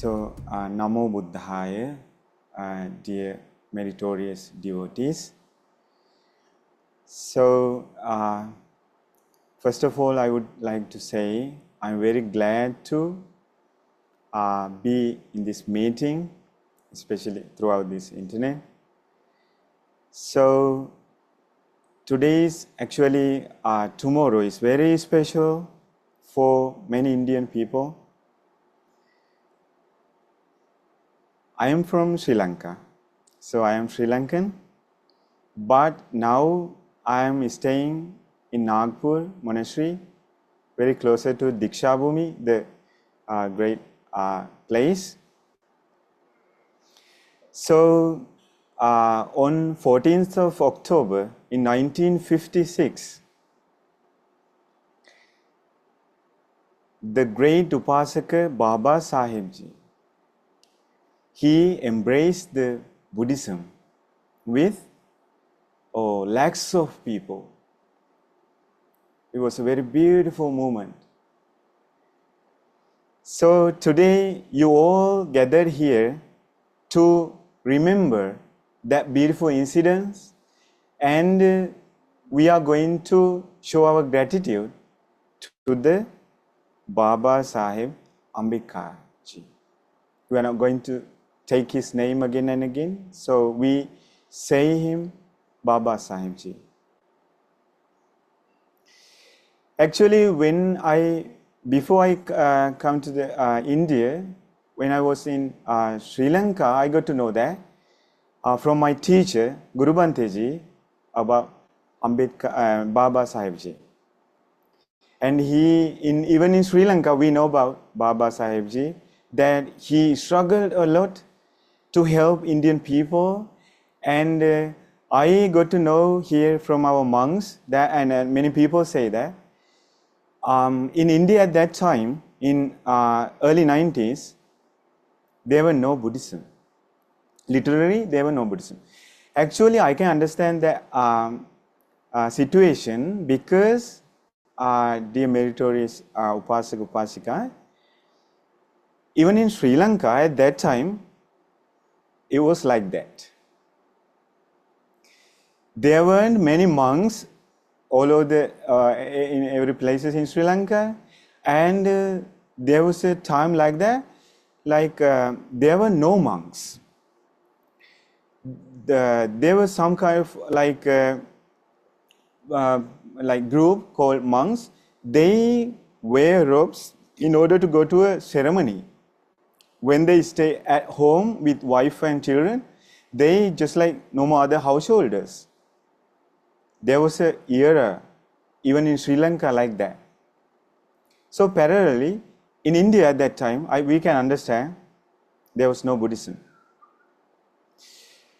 So, Namo Buddhaya, dear meritorious devotees. So, first of all, I would like to say I'm very glad to be in this meeting, especially throughout this internet. So, today's actually tomorrow is very special for many Indian people. I am from Sri Lanka, so I am Sri Lankan, but now I am staying in Nagpur monastery, very closer to Diksha Bhumi, the great place. So on 14th of October in 1956, the great Upasaka Babasaheb, he embraced the Buddhism with lakhs of people. It was a very beautiful moment. So today you all gathered here to remember that beautiful incident, and we are going to show our gratitude to the Babasaheb Ambedkar ji. We are not going to take his name again and again, so we say him Babasaheb ji. Actually, before I come to the India, when I was in Sri Lanka, I got to know that from my teacher, Guru Bhante ji, about Ambedkar, Babasaheb ji. And even in Sri Lanka, we know about Babasaheb ji, that he struggled a lot to help Indian people. And I got to know here from our monks that, and many people say that, in India at that time, in early 90s, there were no Buddhism. Literally, there were no Buddhism. Actually, I can understand that situation because, dear meritorious Upasaka, Upasika, even in Sri Lanka at that time, it was like that. There weren't many monks all over in every places in Sri Lanka, and there was a time like that, like there were no monks. There was some kind of like group called monks. They wear robes in order to go to a ceremony. When they stay at home with wife and children, they just like no more other householders. There was an era, even in Sri Lanka, like that. So parallelly, in India at that time, we can understand there was no Buddhism.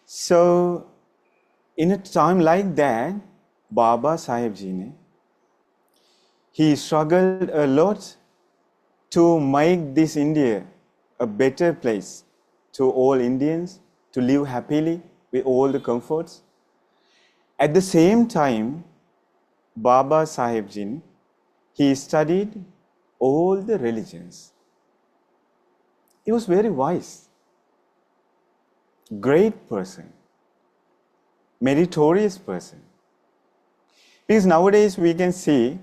So in a time like that, Babasaheb ji, he struggled a lot to make this India a better place to all Indians, to live happily with all the comforts. At the same time, Babasaheb ji, he studied all the religions. He was very wise, great person, meritorious person. Because nowadays we can see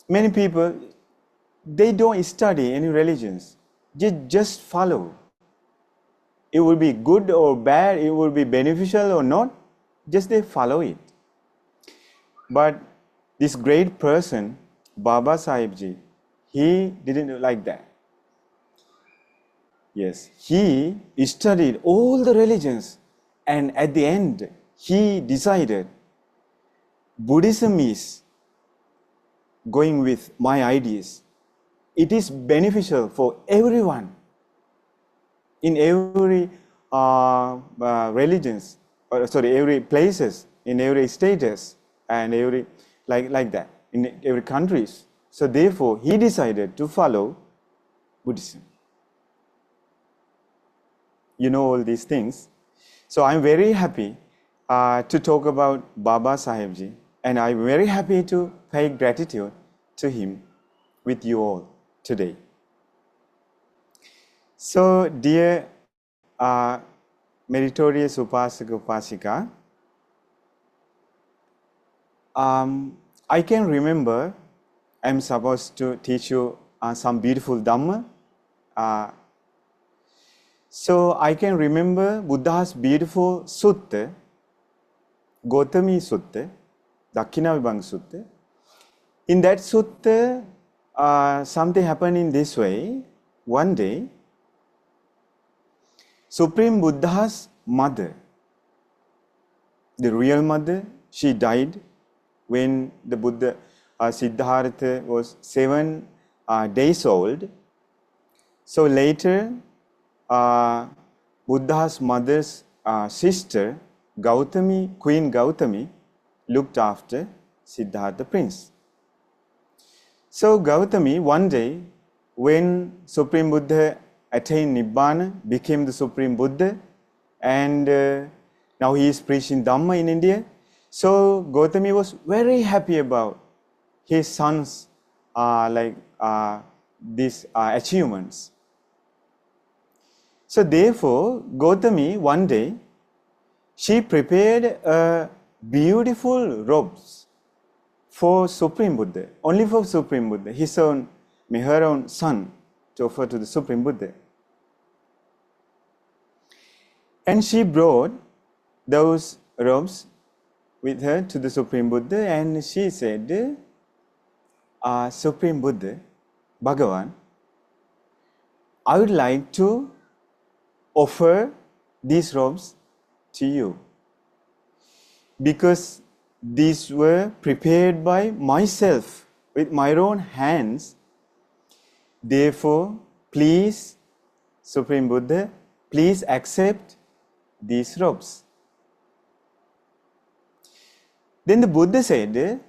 many people, they don't study any religions. They just follow. It will be good or bad, it will be beneficial or not, just they follow it. But this great person, Babasaheb ji, he didn't do like that. Yes, he studied all the religions, and at the end, he decided Buddhism is going with my ideas. It is beneficial for everyone in every religions, every places, in every status, and every like that in every countries. So therefore, he decided to follow Buddhism. You know all these things. So I'm very happy to talk about Babasaheb ji, and I'm very happy to pay gratitude to him with you all today. So, dear meritorious Upasaka Upasika, I can remember I'm supposed to teach you some beautiful Dhamma. So I can remember Buddha's beautiful Sutta, Gautami Sutta, Dakhinavibhanga Sutta. In that Sutta, something happened in this way. One day, Supreme Buddha's mother, the real mother, she died when the Buddha Siddhartha was 7 days old. So later, Buddha's mother's sister, Gautami, Queen Gautami, looked after Siddhartha prince. So Gautami, one day, when Supreme Buddha attained Nibbana, became the Supreme Buddha, and now he is preaching Dhamma in India. So Gautami was very happy about his son's these achievements. So therefore, Gautami, one day, she prepared a beautiful robes for Supreme Buddha, only for Supreme Buddha, her own son, to offer to the Supreme Buddha. And she brought those robes with her to the Supreme Buddha, and she said, Supreme Buddha, Bhagavan, I would like to offer these robes to you, because these were prepared by myself with my own hands. Therefore, please, Supreme Buddha, please accept these robes. Then the Buddha said,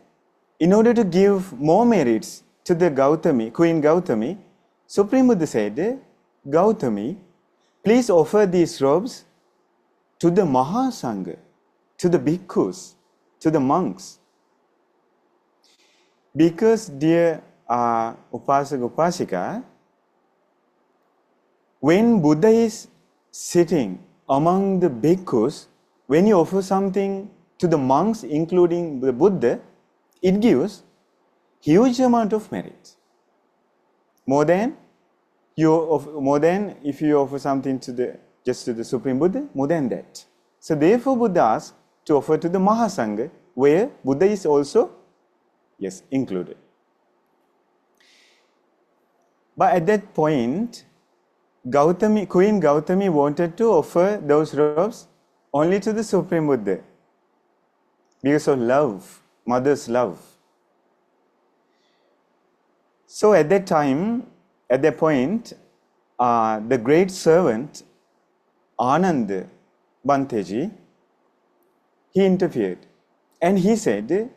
in order to give more merits to the Gautami, Queen Gautami, Supreme Buddha said, Gautami, please offer these robes to the Mahasangha, to the bhikkhus, to the monks. Because, dear Upasaka Upasika, when Buddha is sitting among the bhikkhus, when you offer something to the monks, including the Buddha, it gives huge amount of merit. More than if you offer something just to the Supreme Buddha, more than that. So therefore, Buddha asked to offer to the Mahasangha, where Buddha is also, included. But at that point, Queen Gautami wanted to offer those robes only to the Supreme Buddha because of love, mother's love. So at that point, the great servant Ananda Bhanteji, he interfered, and he said,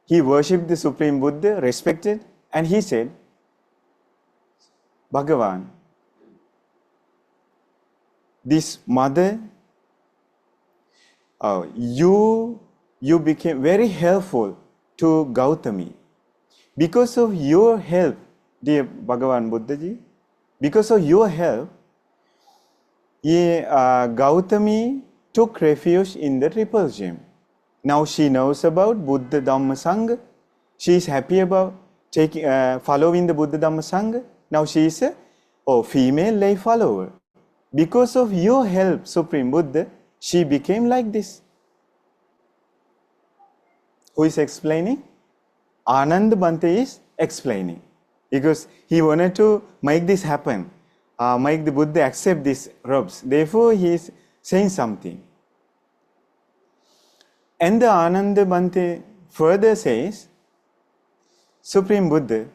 he worshipped the Supreme Buddha, respected, and he said, Bhagavan, this mother, you became very helpful to Gautami. Because of your help, dear Bhagavan Buddhaji, because of your help, Gautami took refuge in the triple gem. Now she knows about Buddha Dhamma Sangha. She is happy about following the Buddha Dhamma Sangha. Now she is a female lay follower. Because of your help, Supreme Buddha, she became like this. Who is explaining? Ananda Bhante is explaining. Because he wanted to make this happen, make the Buddha accept these robes. Therefore, he is saying something. And the Ananda Bhante further says, Supreme Buddha,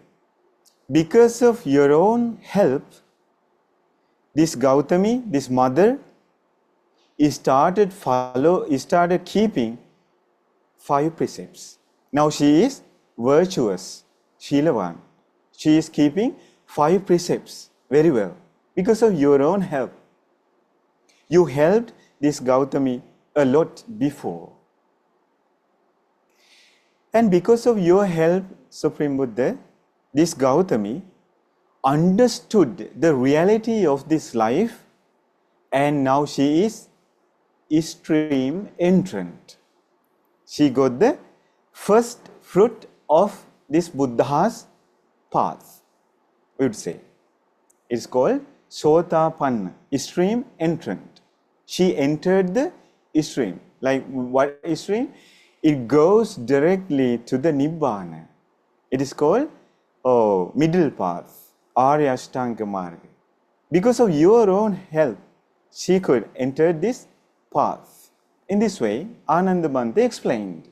because of your own help, this Gautami, this mother, started keeping 5 precepts. Now she is virtuous, Shilavan. She is keeping 5 precepts very well because of your own help. You helped this Gautami a lot before. And because of your help, Supreme Buddha, this Gautami, understood the reality of this life, and now she is stream entrant. She got the first fruit of this Buddha's path, we would say. It's called Sotapanna, stream entrant. She entered the stream. Like what stream? It goes directly to the Nibbana. It is called middle path, Arya Ashtanga Marga. Because of your own help, she could enter this path. In this way, Ananda Bhante explained.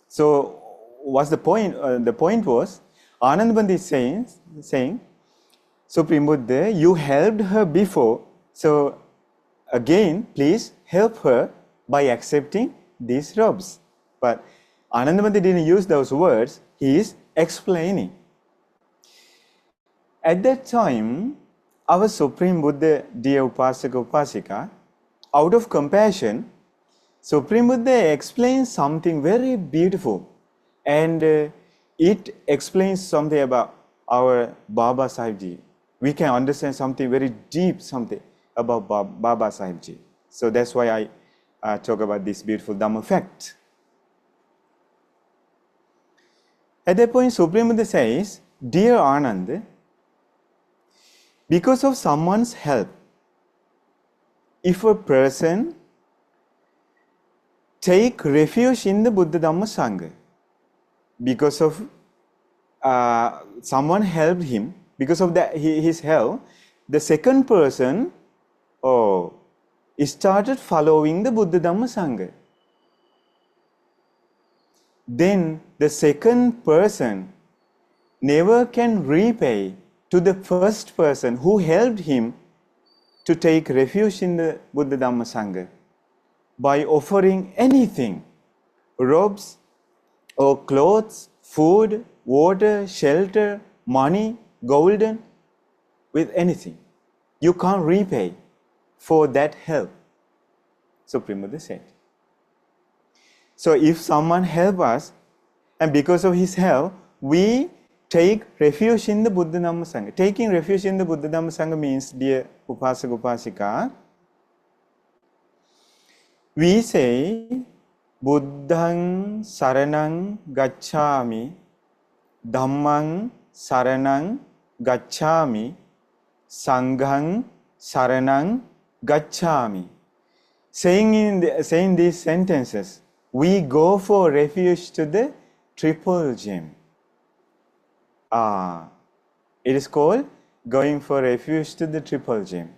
So, what's the point? The point was, Ananda Bhante is saying, Supreme Buddha, you helped her before, so again, please help her by accepting these robes. But Ananda Bhante didn't use those words, he is explaining. At that time, our Supreme Buddha, dear Upasaka Upasika, out of compassion, Supreme Buddha explains something very beautiful, and it explains something about our Babasaheb ji. We can understand something very deep, something about Babasaheb ji. So that's why I talk about this beautiful Dhamma fact. At that point, Supreme Buddha says, dear Ananda, because of someone's help, if a person take refuge in the Buddha Dhamma Sangha, because of someone helped him, because of that his help, the second person started following the Buddha Dhamma Sangha. Then the second person never can repay to the first person who helped him to take refuge in the Buddha Dhamma Sangha by offering anything, robes or clothes, food, water, shelter, money, golden, with anything. You can't repay for that help, Supreme Buddha said. So if someone help us, and because of his help, we take refuge in the Buddha Dhamma Sangha. Taking refuge in the Buddha Dhamma Sangha means, dear Upasaka Upasika, we say, Buddhang Saranang Gacchami, Dhammang Saranang Gacchami, Sanghang Saranang Gacchami. Saying these sentences, we go for refuge to the triple gem. It is called going for refuge to the triple gem.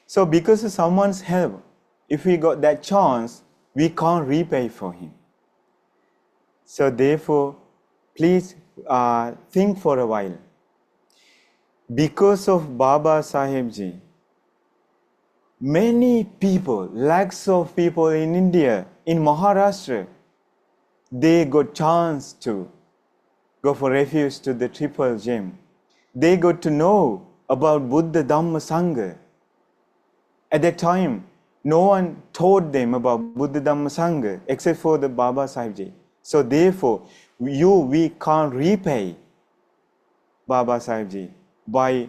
So because of someone's help, if we got that chance, we can't repay for him. So therefore, please think for a while. Because of Babasaheb ji, many people, lakhs of people in India, in Maharashtra, they got chance to go for refuge to the triple gem. They got to know about Buddha Dhamma Sangha. At that time, no one taught them about Buddha Dhamma Sangha except for the Babasaheb ji. So therefore, we can't repay Babasaheb ji by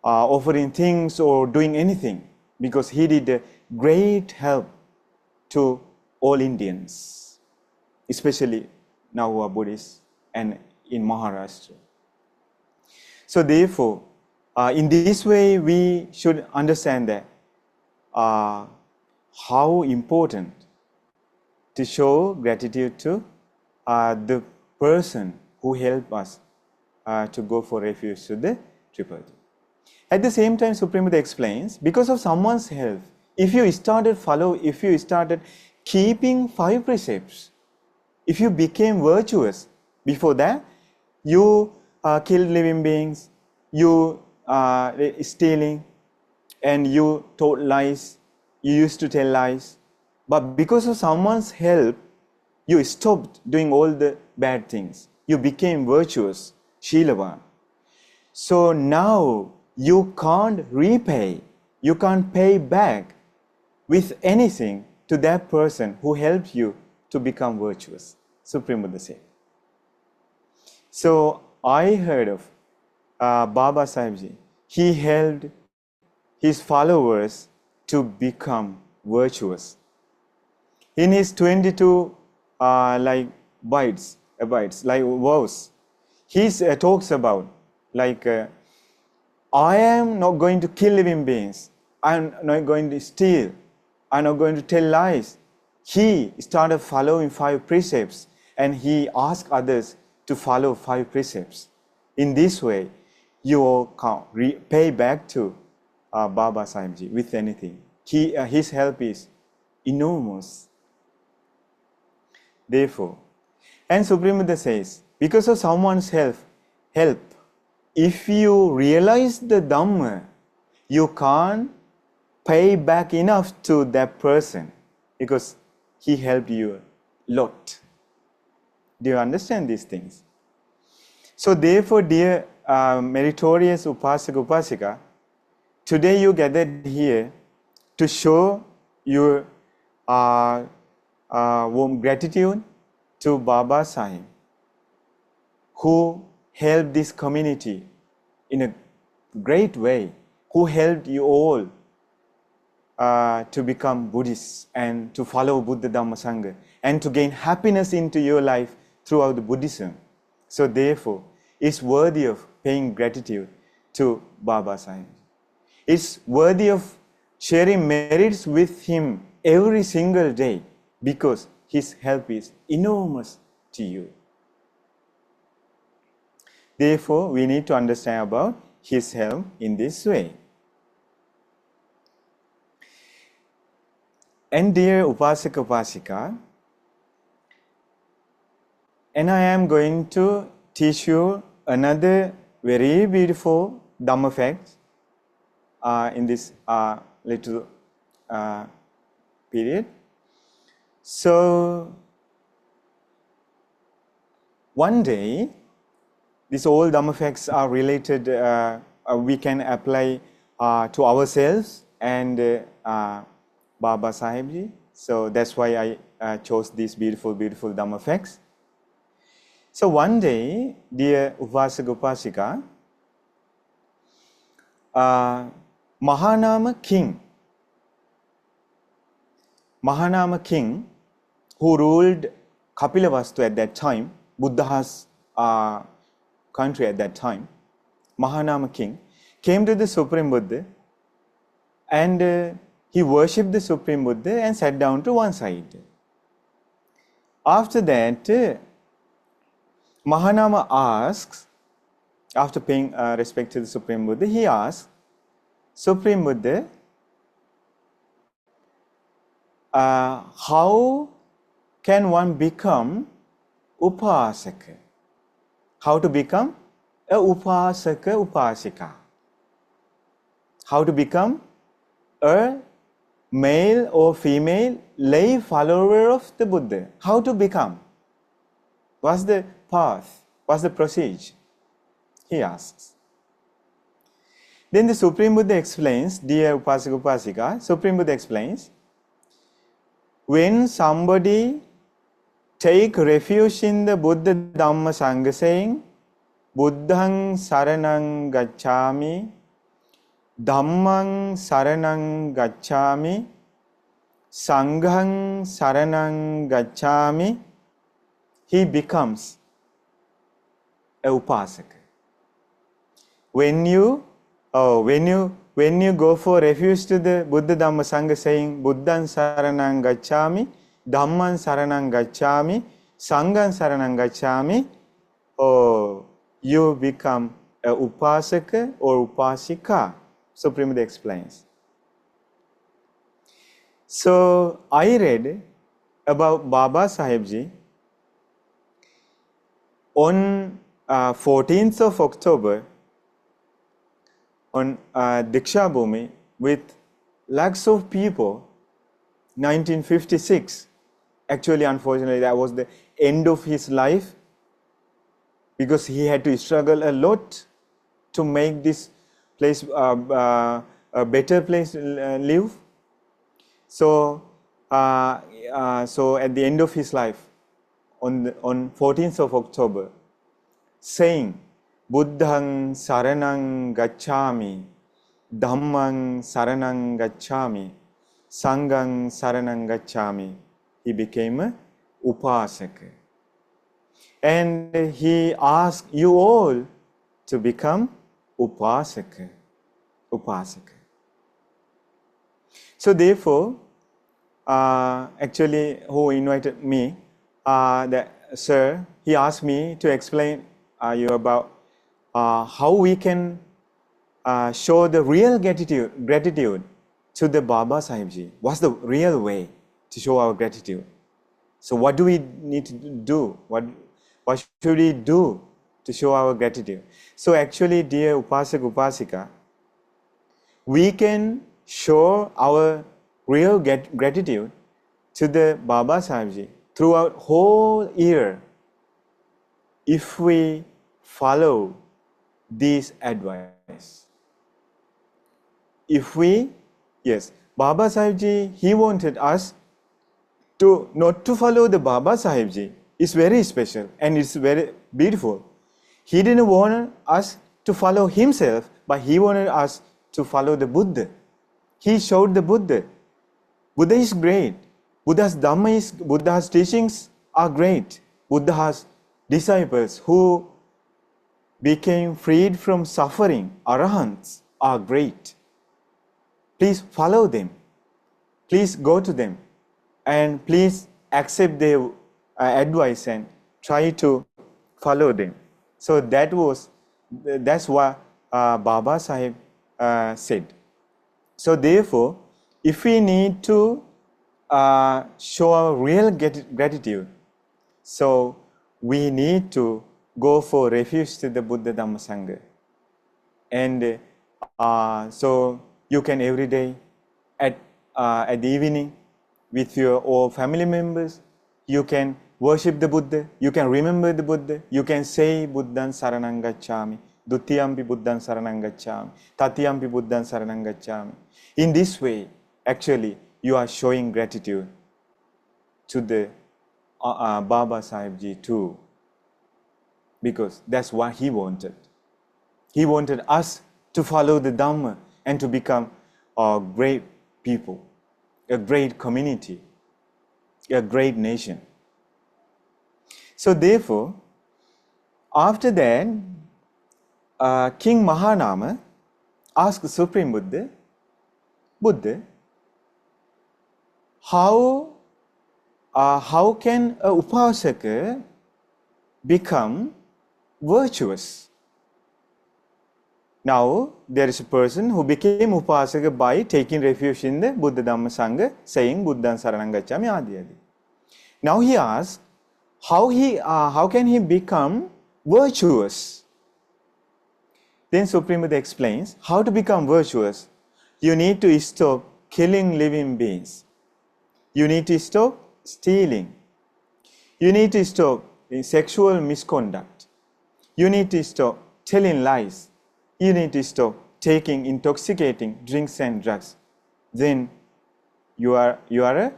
offering things or doing anything, because he did a great help to all Indians, especially now who are Buddhists and in Maharashtra. So therefore, in this way, we should understand that how important to show gratitude to the person who helped us to go for refuge to the triple gem. At the same time, Supreme Buddha explains, because of someone's help, if you started keeping 5 precepts, if you became virtuous, before that, you killed living beings, you stealing, and you told lies, you used to tell lies. But because of someone's help, you stopped doing all the bad things. You became virtuous, Shilavan. So now you can't repay, you can't pay back with anything to that person who helped you to become virtuous, Supreme Buddha said. So I heard of Babasaheb. He helped his followers to become virtuous. In his 22 bites, like vows, he talks about like I am not going to kill living beings. I am not going to steal. I am not going to tell lies. He started following 5 precepts and he asked others to follow 5 precepts. In this way, you can repay back to Babasaheb with anything. His help is enormous. Therefore, and Supreme Buddha says, because of someone's help, if you realize the Dhamma, you can't pay back enough to that person because he helped you a lot. Do you understand these things? So therefore, dear meritorious Upasaka Upasika, today you gathered here to show your warm gratitude to Babasaheb, who helped this community in a great way, who helped you all to become Buddhists and to follow Buddha Dhamma Sangha and to gain happiness into your life throughout the Buddhism. So therefore, it's worthy of paying gratitude to Babasaheb. It's worthy of sharing merits with him every single day because his help is enormous to you. Therefore, we need to understand about his help in this way. And dear Upasaka Upasika, and I am going to teach you another very beautiful Dhamma fact in this little period. So, one day, these all Dhamma facts are related, we can apply to ourselves and Babasaheb. So that's why I chose these beautiful Dhamma facts. So one day, dear Upasaka Upasika, Mahanama king, who ruled Kapilavastu at that time, Buddha's country at that time, Mahanama king, came to the Supreme Buddha and he worshipped the Supreme Buddha and sat down to one side. After that, Mahanama asks, after paying respect to the Supreme Buddha, he asks, Supreme Buddha, how can one become Upasaka? How to become a Upasaka Upasika? How to become a male or female lay follower of the Buddha? How to become? What's the path? What's the procedure? He asks. Then the Supreme Buddha explains, dear Upasaka Upasika, Supreme Buddha explains, when somebody take refuge in the Buddha Dhamma Sangha saying, Buddhang saranang gacchami, Dhammang saranang gacchami, Sanghang saranang gacchami, he becomes a Upasaka. When you go for refuge to the Buddha Dhamma Sangha saying, Buddhang saranang gacchami, Dhamman saranang gacchami, Sanghang saranang gacchami, you become a Upasaka or Upasika. Supreme Buddha explains. So I read about Babasaheb on 14th of October on Diksha Bhumi with lakhs of people, 1956. Actually, unfortunately, that was the end of his life because he had to struggle a lot to make this place a better place to live. So, at the end of his life, on 14th of October, saying Buddhang saranang gacchami, Dhammang saranang gacchami, Sanghang saranang gacchami. He became a Upasaka. And he asked you all to become Upasaka. Upasaka. So therefore, actually, who invited me, sir, he asked me to explain you about how we can show the real gratitude to the Babasaheb ji. What's the real way to show our gratitude? So what do we need to do? What should we do to show our gratitude? So actually, dear Upasaka, Upasika, we can show our real gratitude to the Babasaheb ji throughout whole year if we follow this advice. If we, yes, Babasaheb ji, he wanted us to not to follow the Babasaheb ji. It's very special and it's very beautiful. He didn't want us to follow himself, but he wanted us to follow the Buddha. He showed the Buddha. Buddha is great. Buddha's Dhamma Buddha's teachings are great. Buddha's disciples who became freed from suffering, arahants, are great. Please follow them. Please go to them. And please accept their advice and try to follow them. So that's what Babasaheb said. So therefore, if we need to show our real gratitude, so we need to go for refuge to the Buddha Dhamma Sangha. And so you can every day at the evening with your all family members, you can worship the Buddha, you can remember the Buddha, you can say Buddhan Saranang Gacchami, Dutiyampi Buddhan Saranang Gacchami, Tatiyampi Buddhan Saranang Gacchami. In this way, actually, you are showing gratitude to the Babasaheb ji too, because that's what he wanted. He wanted us to follow the Dhamma and to become a great people, a great community, a great nation. So therefore, after that, King Mahanama asked Supreme Buddha, how can a Upasaka become virtuous? Now, there is a person who became Upasaka by taking refuge in the Buddha Dhamma Sangha, saying Buddhan Saranang Gacchami adi adi. Now he asks, how can he become virtuous? Then Supreme Buddha explains how to become virtuous. You need to stop killing living beings. You need to stop stealing. You need to stop sexual misconduct. You need to stop telling lies. You need to stop taking intoxicating drinks and drugs. Then you are a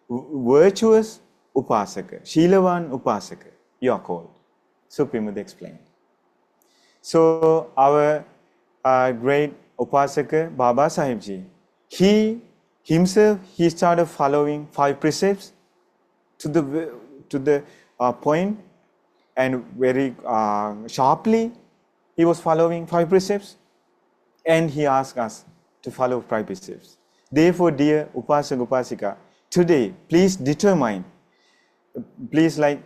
virtuous Upasaka, Shilavan Upasaka, you are called. Supreme Buddha explained. So our great Upasaka, Babasaheb ji, he himself, he started following 5 precepts to the point, and very sharply he was following 5 precepts, and he asked us to follow 5 precepts. Therefore, dear Upasaka, Upasika, today please determine, please like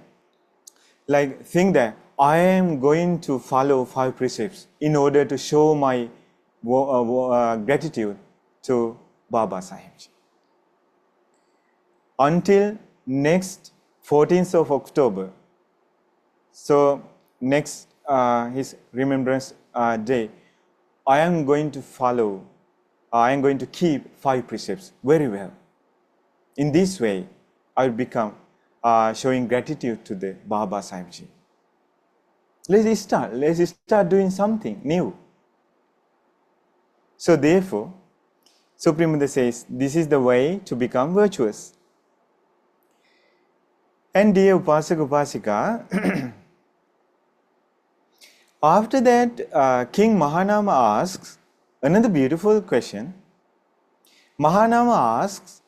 think that I am going to follow 5 precepts in order to show my gratitude to Babasaheb ji. Until next 14th of October, so next his remembrance day, I am going to follow, I am going to keep 5 precepts very well. In this way, I will become showing gratitude to the Babasaheb ji. Let's start doing something new. So therefore, Supreme Buddha says, this is the way to become virtuous. And dear Upasaka, Upasika, After that, King Mahanama asks another beautiful question. Mahanama asks,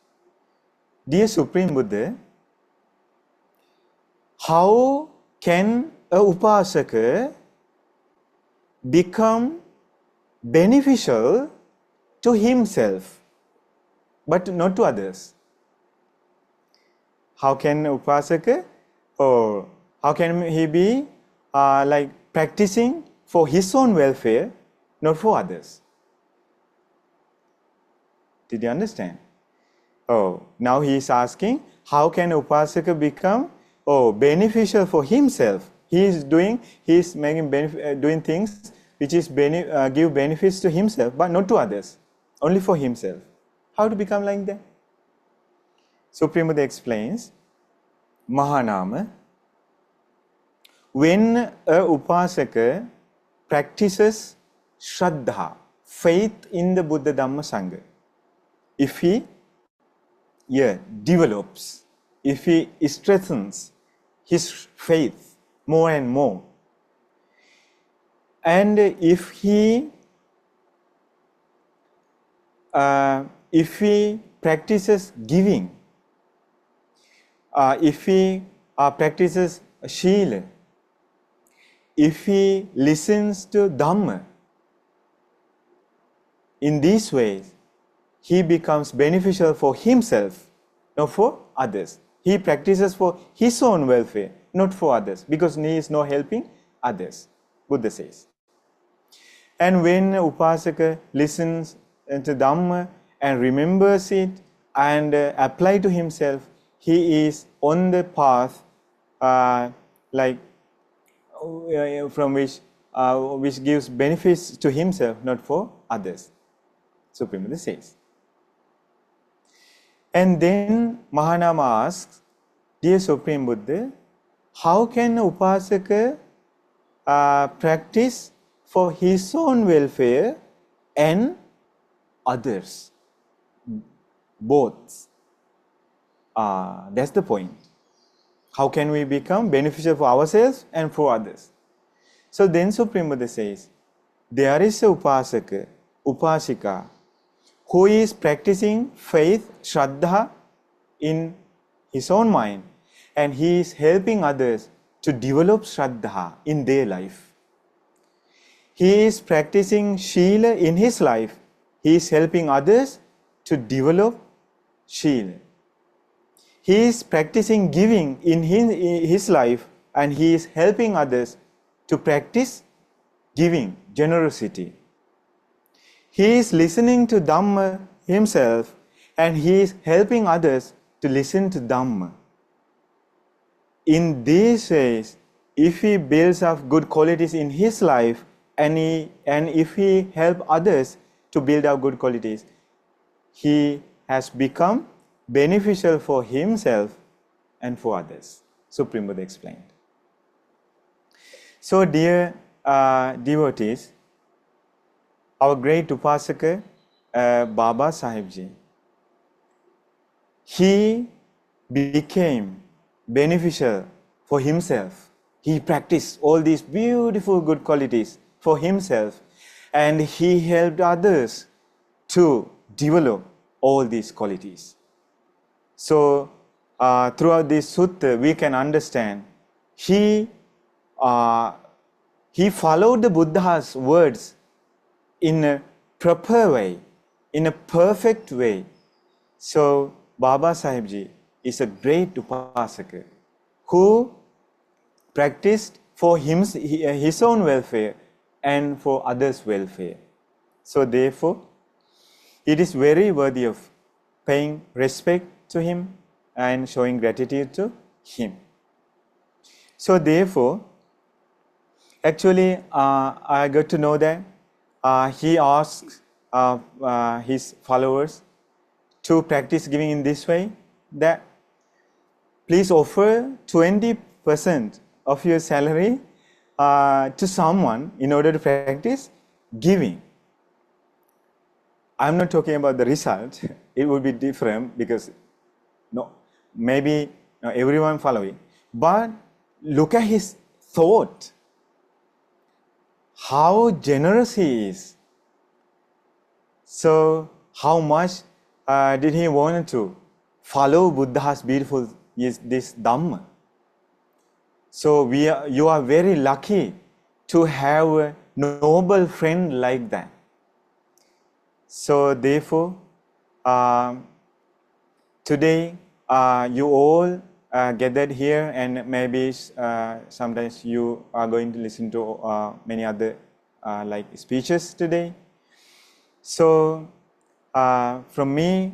Dear Supreme Buddha, how can a Upasaka become beneficial to himself but not to others? How can Upasaka, or how can he be like practicing for his own welfare, not for others? Did you understand? Oh, now he is asking, how can Upasaka become beneficial for himself? He is doing things which is give benefits to himself, but not to others, only for himself. How to become like that? Supreme Buddha explains, Mahanama, when a Upasaka practices Shraddha, faith in the Buddha Dhamma Sangha, if he develops, if he strengthens his faith more and more, and if he practices giving, if he practices Sila, if he listens to Dhamma, in these ways, he becomes beneficial for himself, not for others. He practices for his own welfare, not for others, because he is not helping others, Buddha says. And when Upasaka listens to Dhamma and remembers it and apply to himself, he is on the path from which gives benefits to himself, not for others, Supreme Buddha says. And then Mahanama asks, Dear Supreme Buddha, how can Upasaka practice for his own welfare and others? Both. That's the point. How can we become beneficial for ourselves and for others? So then Supreme Buddha says, there is a Upasaka, Upasika, who is practicing faith, Shraddha, in his own mind, and he is helping others to develop Shraddha in their life. He is practicing Sila in his life. He is helping others to develop Sila. He is practicing giving in his life, and he is helping others to practice giving, generosity. He is listening to Dhamma himself, and he is helping others to listen to Dhamma. In these ways, if he builds up good qualities in his life, and if he helps others to build up good qualities, he has become beneficial for himself and for others, Supreme Buddha explained. So, dear devotees, our great Upasaka, Babasaheb, he became beneficial for himself. He practiced all these beautiful good qualities for himself, and he helped others to develop all these qualities. So, throughout this sutta, we can understand he followed the Buddha's words in a proper way, in a perfect way. So, Babasaheb is a great Upasaka who practiced for his own welfare and for others' welfare. So, therefore, it is very worthy of paying respect to him and showing gratitude to him. So, therefore, actually, I got to know that he asks his followers to practice giving in this way, that please offer 20% of your salary to someone in order to practice giving. I'm not talking about the result. It would be different because maybe everyone following. But look at his thought. how generous he is. So how much did he want to follow Buddha's beautiful this Dhamma? So you are very lucky to have a noble friend like that. So therefore, today you all gathered here, and maybe sometimes you are going to listen to many other like speeches today. So from me,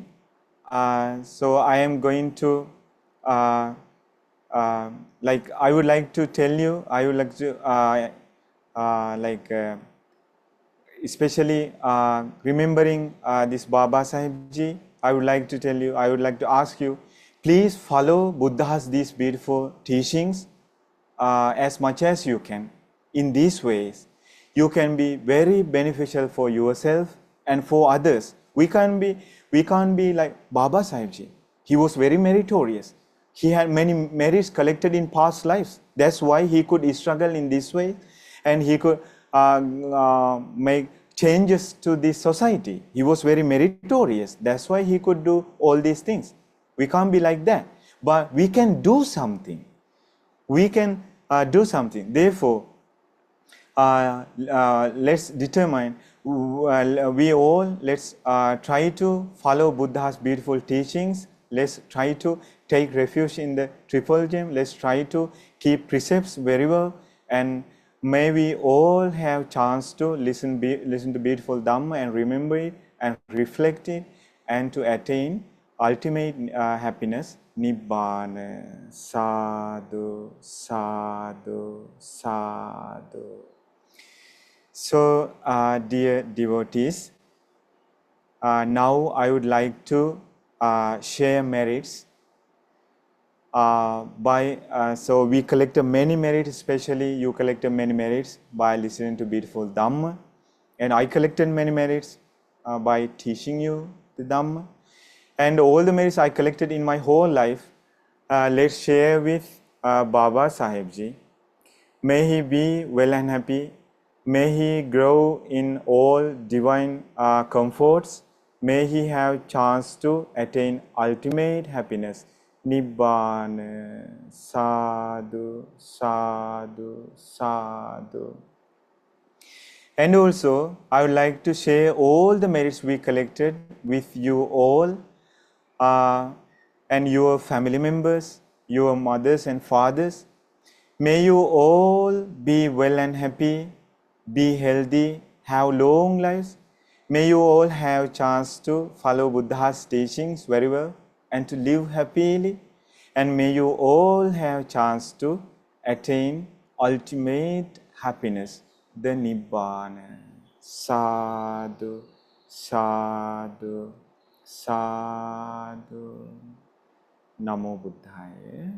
so I am going to like I would like to tell you, I would like to especially remembering this Babasaheb ji, I would like to tell you, I would like to ask you, please follow Buddha's these beautiful teachings as much as you can. In these ways, you can be very beneficial for yourself and for others. We can't be like Babasaheb ji. He was very meritorious. He had many merits collected in past lives. That's why he could struggle in this way, and he could make changes to this society. He was very meritorious. That's why he could do all these things. We can't be like that. But we can do something. We can do something. Therefore, let's determine, we all, let's try to follow Buddha's beautiful teachings. Let's try to take refuge in the Triple Gem. Let's try to keep precepts very well, and may we all have chance to listen to beautiful Dhamma and remember it and reflect it, and to attain ultimate happiness, Nibbana. Sadhu, sadhu, sadhu. So, dear devotees, now I would like to share merits. So we collected many merits, especially you collected many merits by listening to beautiful Dhamma, and I collected many merits by teaching you the Dhamma, and all the merits I collected in my whole life, let's share with Babasaheb ji. May he be well and happy. May he grow in all divine comforts. May he have chance to attain ultimate happiness. Nibbana. Sadhu, sadhu, sadhu. And also, I would like to share all the merits we collected with you all and your family members, your mothers and fathers. May you all be well and happy, be healthy, have long lives. May you all have chance to follow Buddha's teachings very well and to live happily. And may you all have chance to attain ultimate happiness, the Nibbana. Sadhu, sadhu, sadhu. Namo Buddhaya.